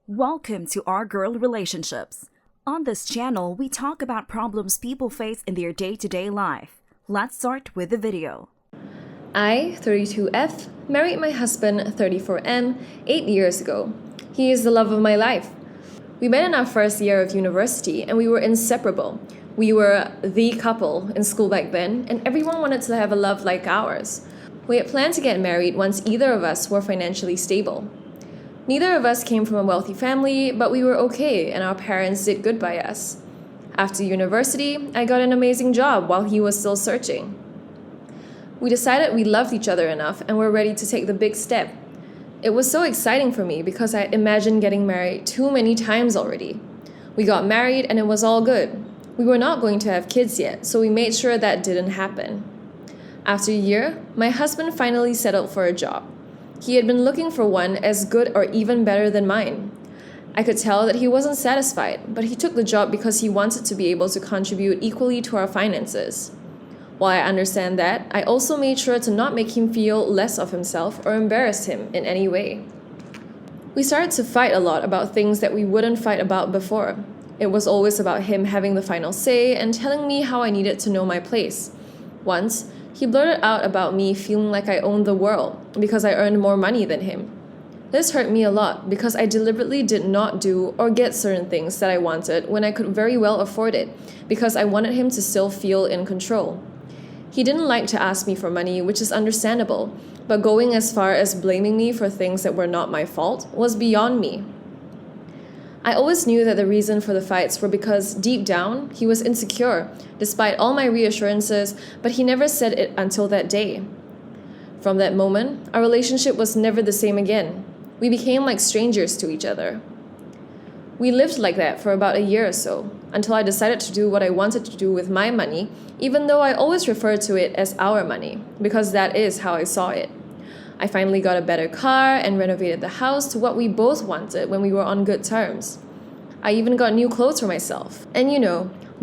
Welcome to Our Girl Relationships. On this channel, we talk about problems people face in their day-to-day life. Let's start with the video. I, 32F, married my husband, 34M, 8 years ago. He is the love of my life. We met in our first year of university and we were inseparable. We were the couple in school back then, and everyone wanted to have a love like ours. We had planned to get married once either of us were financially stable. Neither of us came from a wealthy family, but we were okay and our parents did good by us. After university, I got an amazing job while he was still searching. We decided we loved each other enough and were ready to take the big step. It was so exciting for me because I imagined getting married too many times already. We got married and it was all good. We were not going to have kids yet, so we made sure that didn't happen. After a year, my husband finally settled for a job. He had been looking for one as good or even better than mine. I could tell that he wasn't satisfied, but he took the job because he wanted to be able to contribute equally to our finances. While I understand that, I also made sure to not make him feel less of himself or embarrass him in any way. We started to fight a lot about things that we wouldn't fight about before. It was always about him having the final say and telling me how I needed to know my place. Once, he blurted out about me feeling like I owned the world because I earned more money than him. This hurt me a lot because I deliberately did not do or get certain things that I wanted when I could very well afford it because I wanted him to still feel in control. He didn't like to ask me for money, which is understandable, but going as far as blaming me for things that were not my fault was beyond me. I always knew that the reason for the fights were because deep down, he was insecure, despite all my reassurances, but he never said it until that day. From that moment, our relationship was never the same again. We became like strangers to each other. We lived like that for about a year or so, until I decided to do what I wanted to do with my money, even though I always referred to it as our money, because that is how I saw it. I finally got a better car and renovated the house to what we both wanted when we were on good terms. I even got new clothes for myself, and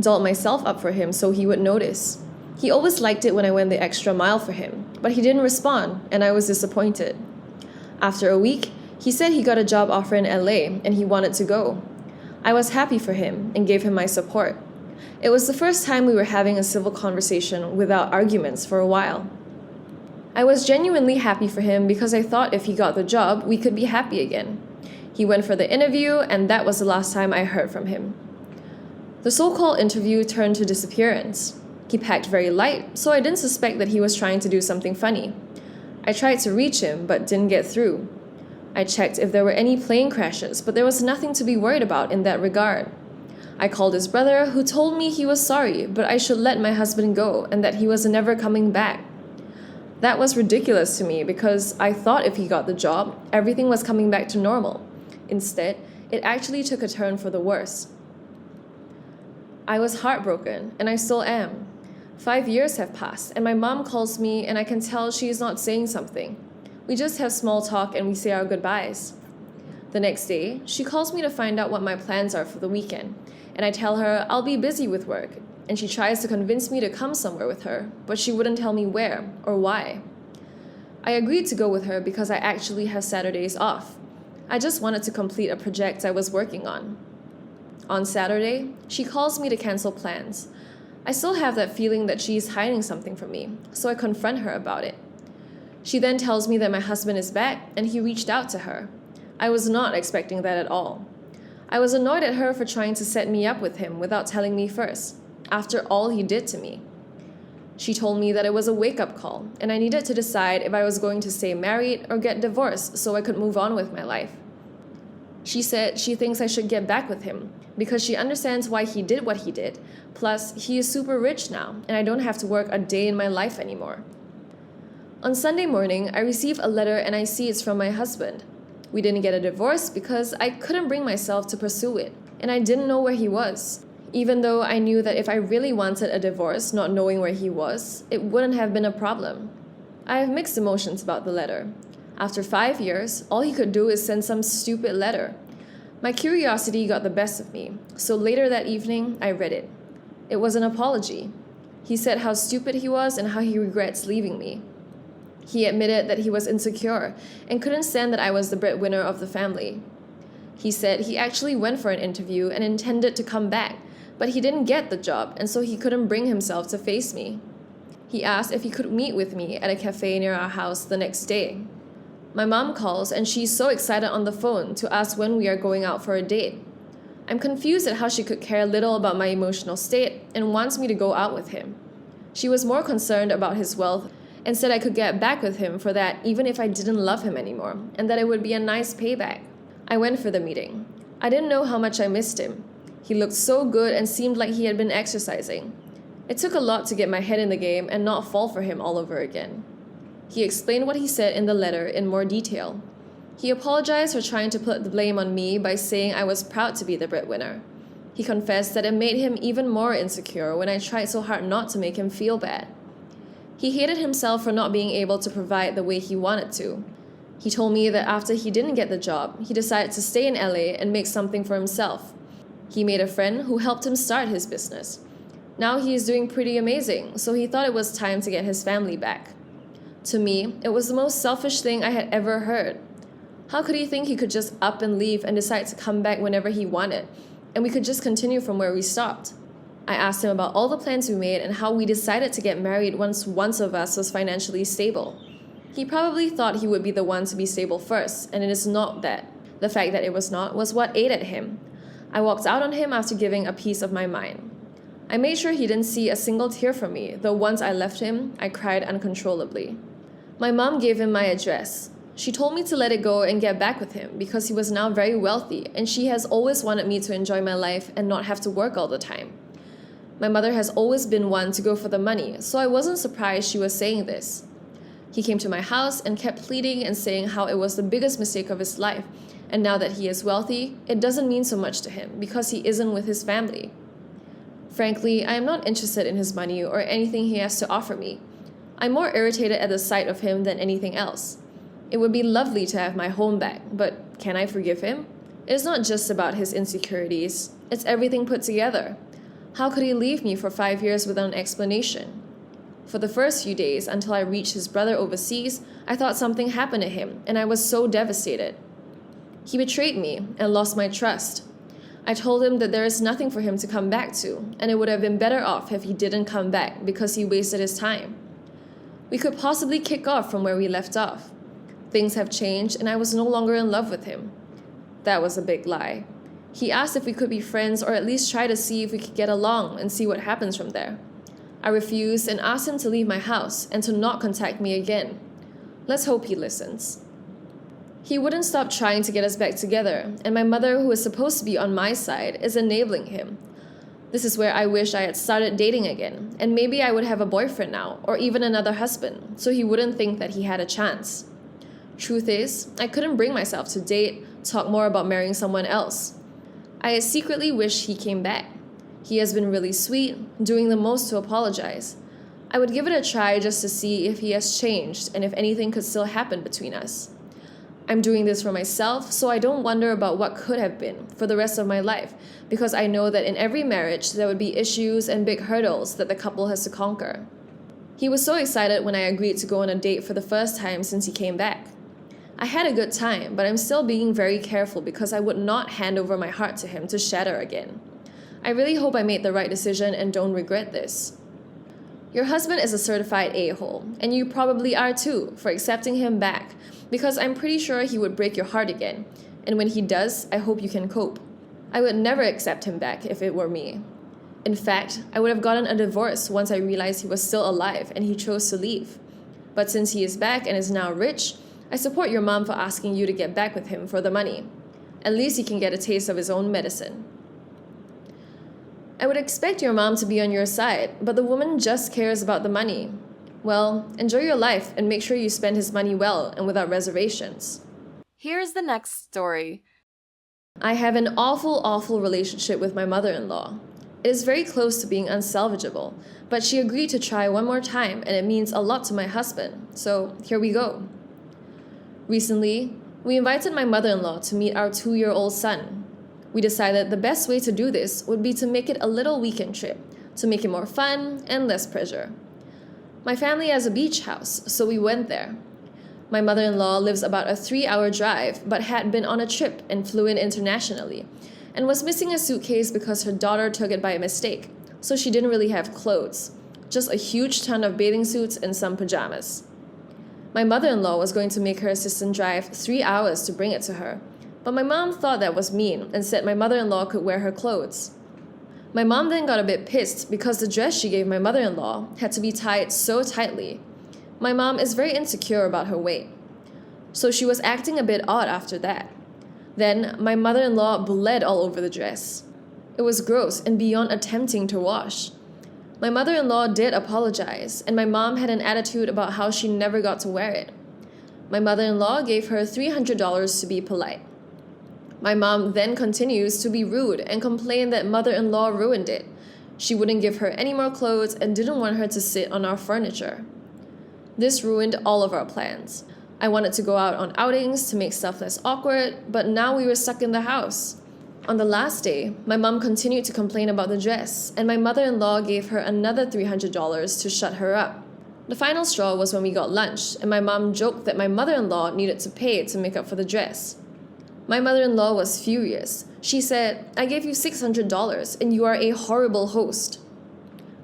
dolled myself up for him so he would notice. He always liked it when I went the extra mile for him, but he didn't respond, and I was disappointed. After a week, he said he got a job offer in LA and he wanted to go. I was happy for him and gave him my support. It was the first time we were having a civil conversation without arguments for a while. I was genuinely happy for him because I thought if he got the job, we could be happy again. He went for the interview, and that was the last time I heard from him. The so-called interview turned to disappearance. He packed very light, so I didn't suspect that he was trying to do something funny. I tried to reach him, but didn't get through. I checked if there were any plane crashes, but there was nothing to be worried about in that regard. I called his brother, who told me he was sorry, but I should let my husband go and that he was never coming back. That was ridiculous to me because I thought if he got the job, everything was coming back to normal. Instead, it actually took a turn for the worse. I was heartbroken, and I still am. 5 years have passed, and my mom calls me, and I can tell she is not saying something. We just have small talk and we say our goodbyes. The next day, she calls me to find out what my plans are for the weekend, and I tell her I'll be busy with work. And she tries to convince me to come somewhere with her, but she wouldn't tell me where or why. I agreed to go with her because I actually have Saturdays off. I just wanted to complete a project I was working on. On Saturday, she calls me to cancel plans. I still have that feeling that she is hiding something from me, so I confront her about it. She then tells me that my husband is back and he reached out to her. I was not expecting that at all. I was annoyed at her for trying to set me up with him without telling me first, after all he did to me. She told me that it was a wake-up call, and I needed to decide if I was going to stay married or get divorced so I could move on with my life. She said she thinks I should get back with him because she understands why he did what he did. Plus, he is super rich now, and I don't have to work a day in my life anymore. On Sunday morning, I receive a letter and I see it's from my husband. We didn't get a divorce because I couldn't bring myself to pursue it, and I didn't know where he was. Even though I knew that if I really wanted a divorce, not knowing where he was, it wouldn't have been a problem. I have mixed emotions about the letter. After 5 years, all he could do is send some stupid letter. My curiosity got the best of me, so later that evening, I read it. It was an apology. He said how stupid he was and how he regrets leaving me. He admitted that he was insecure and couldn't stand that I was the breadwinner of the family. He said he actually went for an interview and intended to come back, but he didn't get the job, and so he couldn't bring himself to face me. He asked if he could meet with me at a cafe near our house the next day. My mom calls, and she's so excited on the phone to ask when we are going out for a date. I'm confused at how she could care little about my emotional state and wants me to go out with him. She was more concerned about his wealth and said I could get back with him for that even if I didn't love him anymore, and that it would be a nice payback. I went for the meeting. I didn't know how much I missed him. He looked so good and seemed like he had been exercising. It took a lot to get my head in the game and not fall for him all over again. He explained what he said in the letter in more detail. He apologized for trying to put the blame on me by saying I was proud to be the breadwinner. He confessed that it made him even more insecure when I tried so hard not to make him feel bad. He hated himself for not being able to provide the way he wanted to. He told me that after he didn't get the job, he decided to stay in LA and make something for himself. He made a friend who helped him start his business. Now he is doing pretty amazing, so he thought it was time to get his family back. To me, it was the most selfish thing I had ever heard. How could he think he could just up and leave and decide to come back whenever he wanted, and we could just continue from where we stopped? I asked him about all the plans we made and how we decided to get married once one of us was financially stable. He probably thought he would be the one to be stable first, and it is not that. The fact that it was not was what ate at him. I walked out on him after giving a piece of my mind. I made sure he didn't see a single tear from me, though once I left him, I cried uncontrollably. My mom gave him my address. She told me to let it go and get back with him because he was now very wealthy, and she has always wanted me to enjoy my life and not have to work all the time. My mother has always been one to go for the money, so I wasn't surprised she was saying this. He came to my house and kept pleading and saying how it was the biggest mistake of his life, and now that he is wealthy, it doesn't mean so much to him because he isn't with his family. Frankly, I am not interested in his money or anything he has to offer me. I'm more irritated at the sight of him than anything else. It would be lovely to have my home back, but can I forgive him? It's not just about his insecurities, it's everything put together. How could he leave me for 5 years without an explanation? For the first few days, until I reached his brother overseas, I thought something happened to him, and I was so devastated. He betrayed me and lost my trust. I told him that there is nothing for him to come back to, and it would have been better off if he didn't come back because he wasted his time. We could possibly kick off from where we left off. Things have changed, and I was no longer in love with him. That was a big lie. He asked if we could be friends or at least try to see if we could get along and see what happens from there. I refused and asked him to leave my house and to not contact me again. Let's hope he listens. He wouldn't stop trying to get us back together, and my mother, who is supposed to be on my side, is enabling him. This is where I wish I had started dating again, and maybe I would have a boyfriend now, or even another husband, so he wouldn't think that he had a chance. Truth is, I couldn't bring myself to date, talk more about marrying someone else. I secretly wish he came back. He has been really sweet, doing the most to apologize. I would give it a try just to see if he has changed and if anything could still happen between us. I'm doing this for myself, so I don't wonder about what could have been for the rest of my life, because I know that in every marriage there would be issues and big hurdles that the couple has to conquer. He was so excited when I agreed to go on a date for the first time since he came back. I had a good time, but I'm still being very careful because I would not hand over my heart to him to shatter again. I really hope I made the right decision and don't regret this. Your husband is a certified a-hole, and you probably are too, for accepting him back, because I'm pretty sure he would break your heart again, and when he does, I hope you can cope. I would never accept him back if it were me. In fact, I would have gotten a divorce once I realized he was still alive and he chose to leave. But since he is back and is now rich, I support your mom for asking you to get back with him for the money. At least he can get a taste of his own medicine. I would expect your mom to be on your side, but the woman just cares about the money. Well, enjoy your life and make sure you spend his money well and without reservations. Here's the next story. I have an awful relationship with my mother-in-law. It is very close to being unsalvageable, but she agreed to try one more time and it means a lot to my husband, so here we go. Recently, we invited my mother-in-law to meet our 2-year-old son. We decided the best way to do this would be to make it a little weekend trip, to make it more fun and less pressure. My family has a beach house, so we went there. My mother-in-law lives about a 3-hour drive, but had been on a trip and flew in internationally, and was missing a suitcase because her daughter took it by mistake, so she didn't really have clothes, just a huge ton of bathing suits and some pajamas. My mother-in-law was going to make her assistant drive 3 hours to bring it to her, but my mom thought that was mean and said my mother-in-law could wear her clothes. My mom then got a bit pissed because the dress she gave my mother-in-law had to be tied so tightly. My mom is very insecure about her weight, so she was acting a bit odd after that. Then my mother-in-law bled all over the dress. It was gross and beyond attempting to wash. My mother-in-law did apologize, and my mom had an attitude about how she never got to wear it. My mother-in-law gave her $300 to be polite. My mom then continues to be rude and complained that mother-in-law ruined it. She wouldn't give her any more clothes and didn't want her to sit on our furniture. This ruined all of our plans. I wanted to go out on outings to make stuff less awkward, but now we were stuck in the house. On the last day, my mom continued to complain about the dress, and my mother-in-law gave her another $300 to shut her up. The final straw was when we got lunch, and my mom joked that my mother-in-law needed to pay to make up for the dress. My mother-in-law was furious. She said, "I gave you $600 and you are a horrible host."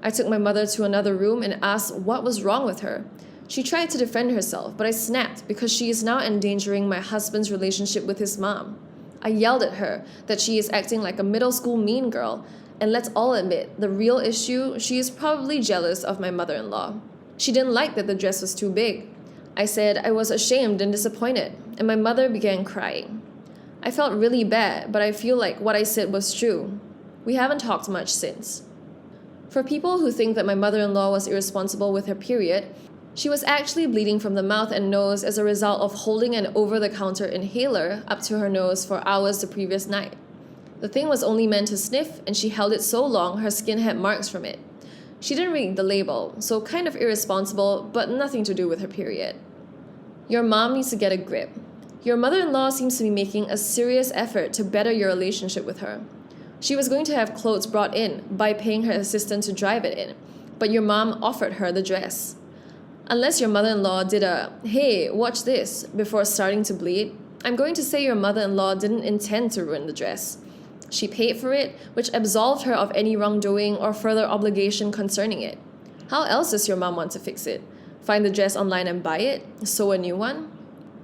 I took my mother to another room and asked what was wrong with her. She tried to defend herself, but I snapped because she is now endangering my husband's relationship with his mom. I yelled at her that she is acting like a middle school mean girl, and let's all admit, the real issue, she is probably jealous of my mother-in-law. She didn't like that the dress was too big. I said I was ashamed and disappointed, and my mother began crying. I felt really bad, but I feel like what I said was true. We haven't talked much since. For people who think that my mother-in-law was irresponsible with her period, she was actually bleeding from the mouth and nose as a result of holding an over-the-counter inhaler up to her nose for hours the previous night. The thing was only meant to sniff, and she held it so long her skin had marks from it. She didn't read the label, so kind of irresponsible, but nothing to do with her period. Your mom needs to get a grip. Your mother-in-law seems to be making a serious effort to better your relationship with her. She was going to have clothes brought in by paying her assistant to drive it in, but your mom offered her the dress. Unless your mother-in-law did a, "Hey, watch this," before starting to bleed, I'm going to say your mother-in-law didn't intend to ruin the dress. She paid for it, which absolved her of any wrongdoing or further obligation concerning it. How else does your mom want to fix it? Find the dress online and buy it? Sew a new one?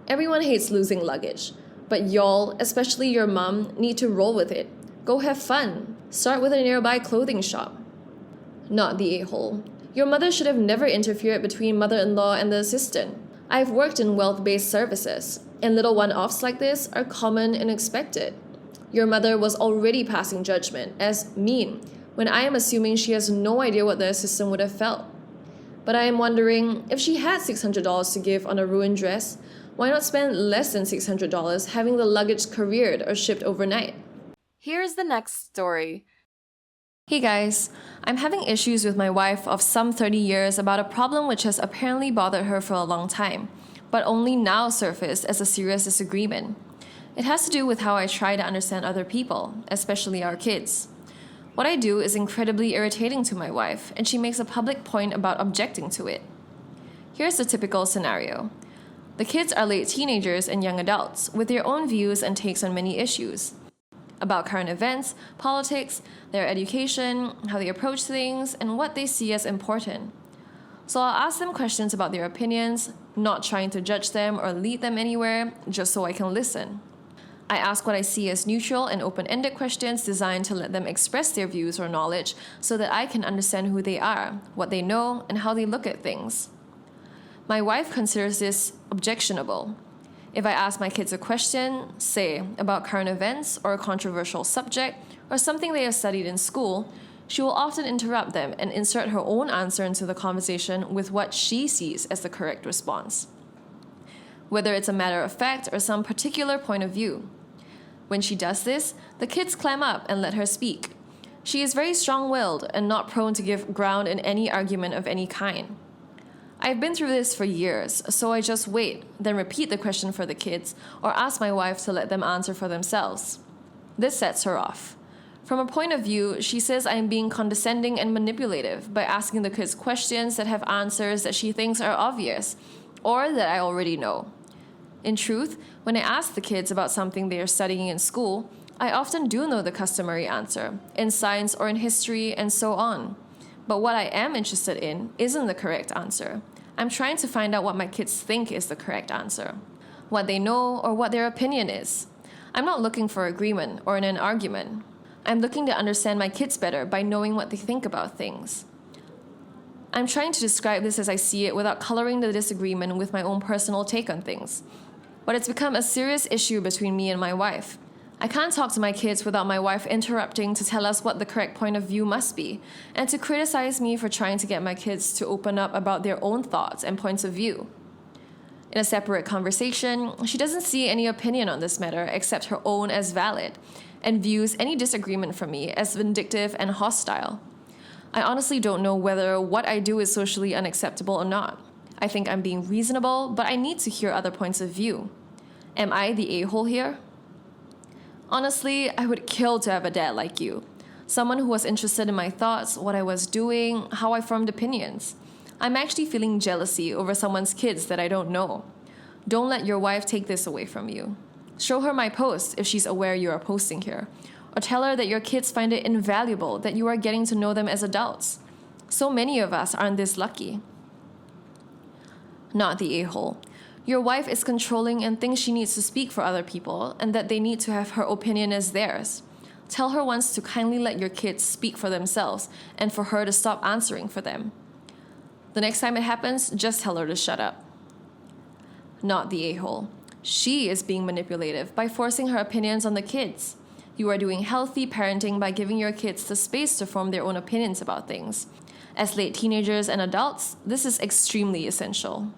Everyone hates losing luggage, but y'all, especially your mom, need to roll with it. Go have fun. Start with a nearby clothing shop. Not the a-hole. Your mother should have never interfered between mother-in-law and the assistant. I've worked in wealth-based services, and little one-offs like this are common and expected. Your mother was already passing judgment as mean, when I am assuming she has no idea what the assistant would have felt. But I am wondering, if she had $600 to give on a ruined dress, why not spend less than $600 having the luggage couriered or shipped overnight? Here's the next story. Hey guys, I'm having issues with my wife of some 30 years about a problem which has apparently bothered her for a long time, but only now surfaced as a serious disagreement. It has to do with how I try to understand other people, especially our kids. What I do is incredibly irritating to my wife, and she makes a public point about objecting to it. Here's the typical scenario. The kids are late teenagers and young adults with their own views and takes on many issues. About current events, politics, their education, how they approach things, and what they see as important. So I'll ask them questions about their opinions, not trying to judge them or lead them anywhere, just so I can listen. I ask what I see as neutral and open-ended questions designed to let them express their views or knowledge so that I can understand who they are, what they know, and how they look at things. My wife considers this objectionable. If I ask my kids a question, say, about current events or a controversial subject or something they have studied in school, she will often interrupt them and insert her own answer into the conversation with what she sees as the correct response, whether it's a matter of fact or some particular point of view. When she does this, the kids clam up and let her speak. She is very strong-willed and not prone to give ground in any argument of any kind. I've been through this for years, so I just wait, then repeat the question for the kids, or ask my wife to let them answer for themselves. This sets her off. From her point of view, she says I am being condescending and manipulative by asking the kids questions that have answers that she thinks are obvious or that I already know. In truth, when I ask the kids about something they are studying in school, I often do know the customary answer, in science or in history and so on. But what I am interested in isn't the correct answer. I'm trying to find out what my kids think is the correct answer, what they know or what their opinion is. I'm not looking for agreement or in an argument. I'm looking to understand my kids better by knowing what they think about things. I'm trying to describe this as I see it without coloring the disagreement with my own personal take on things. But it's become a serious issue between me and my wife. I can't talk to my kids without my wife interrupting to tell us what the correct point of view must be, and to criticize me for trying to get my kids to open up about their own thoughts and points of view. In a separate conversation, she doesn't see any opinion on this matter except her own as valid, and views any disagreement from me as vindictive and hostile. I honestly don't know whether what I do is socially unacceptable or not. I think I'm being reasonable, but I need to hear other points of view. Am I the a-hole here? Honestly, I would kill to have a dad like you. Someone who was interested in my thoughts, what I was doing, how I formed opinions. I'm actually feeling jealousy over someone's kids that I don't know. Don't let your wife take this away from you. Show her my post if she's aware you are posting here. Or tell her that your kids find it invaluable that you are getting to know them as adults. So many of us aren't this lucky. Not the a-hole. Your wife is controlling and thinks she needs to speak for other people and that they need to have her opinion as theirs. Tell her once to kindly let your kids speak for themselves and for her to stop answering for them. The next time it happens, just tell her to shut up. Not the a-hole. She is being manipulative by forcing her opinions on the kids. You are doing healthy parenting by giving your kids the space to form their own opinions about things. As late teenagers and adults, this is extremely essential.